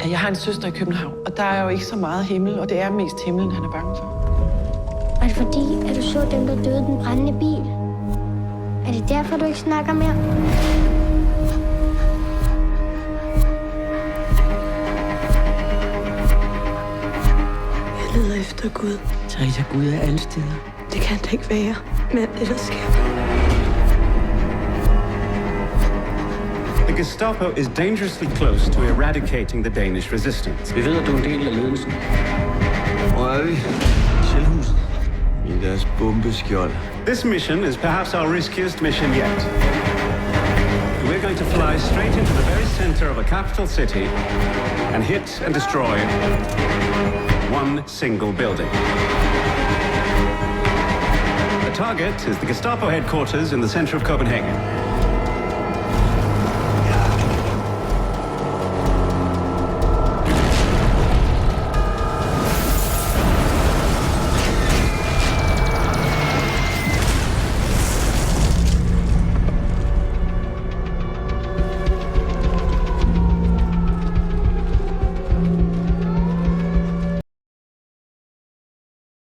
Ja, jeg har en søster i København, og der er jo ikke så meget himmel, og det er mest himlen, han er bange for. Er det fordi, at du så dem, der døde i den brændende bil? Er det derfor, du ikke snakker mere? Jeg leder efter Gud. Teresa, Gud er alle steder. Det kan det ikke være med alt det, der sker. The Gestapo is dangerously close to eradicating the Danish resistance. Vi ved, at du er en del af ledelsen. Hvor er vi? Selvhuset. I deres bombeskjold. This mission is perhaps our riskiest mission yet. We're going to fly straight into the very center of a capital city and hit and destroy one single building. The target is the Gestapo headquarters in the center of Copenhagen.